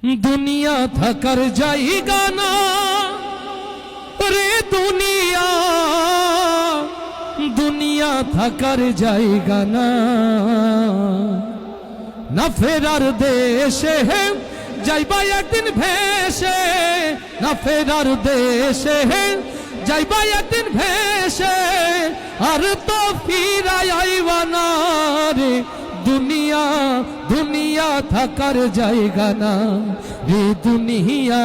দুনিয়া থাকার জায়গা না রে দুনিয়া, দুনিয়া থাকার জায়গা না। না ফেরার দেশে যাইবা একদিন ভেসে, না ফেরার দেশে যাইবা একদিন ভেসে, আর তো ফিরাই আইবা না রে দুনিয়া, দুনিয়া থাকার জায়গা না রে দুনিয়া,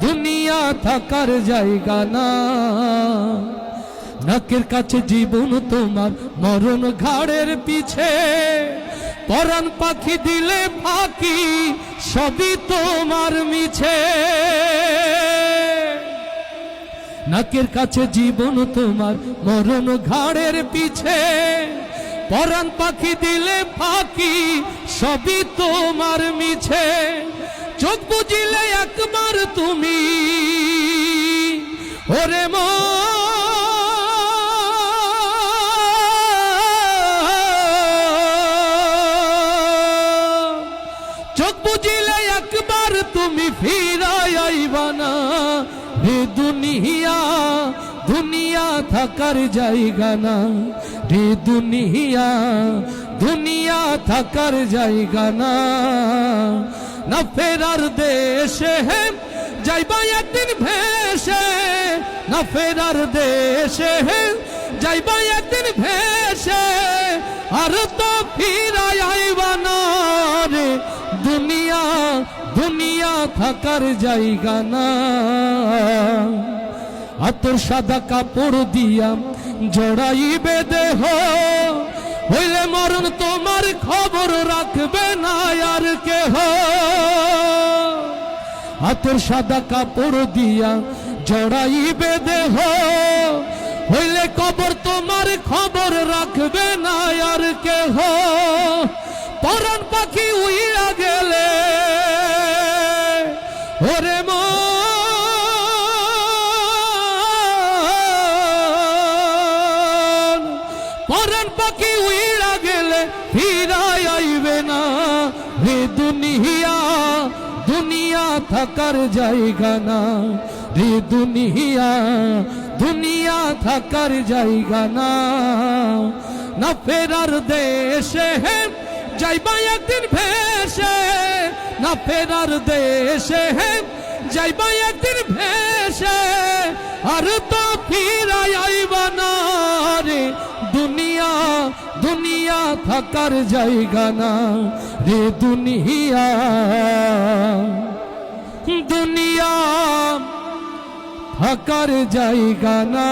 দুনিয়া থাকার জায়গা না। নাকের কাছে জীবন তোমার, মরণ ঘাড়ের পিছে, পরাণ পাখি দিলে ফাঁকি, সবই তোমার মিছে। নাকের কাছে জীবন তোমার, মরণ ঘাড়ের পিছে, পরাণ পাখি দিলে ফাঁকি, সবই তোমার মিছে। চোখ বুঝিলে একবার তুমি ওরে চোখ বুঝিলে একবার তুমি ফিরাই আইবা না রে দুনিয়া, দুনিয়া থাকার জায়গা না রে দুনিয়া, দুনিয়া থাকার জায়গা না। না ফেরার দেশে যাইবা একদিন ভেসে, না ফেরার দেশে যাইবা একদিন ভেসে, আর তো ফিরাই আইবা না রে দুনিয়া, দুনিয়া থাকার জায়গা না। আতর সাদা কাপড় দিয়া জড়াইবে দেহ, হইলে মরণ তোমার খবর রাখবে না আর কেহ। আতর সাদা কাপড় দিয়া জড়াইবে দেহ, হইলে কবর তোমার খবর রাখবে না আর কেহ। পরাণ পাখি উইয়া গেলে ওরে মন, পরাণ পাখি উইয়া গেলে ফিরাই আইবে না রে দুনিয়া, দুনিয়া থাকার জায়গা না রে দুনিয়া, দুনিয়া থাকার জায়গা না। না ফেরার দেশে যাইবা একদিন ভেসে, না ফেরার দেশে যাইবা একদিন ভেসে, আর তো ফিরাই আইবা না রে দুনিয়া, দুনিয়া থাকার জায়গা না রে দুনিয়া, দুনিয়া থাকার জায়গা না।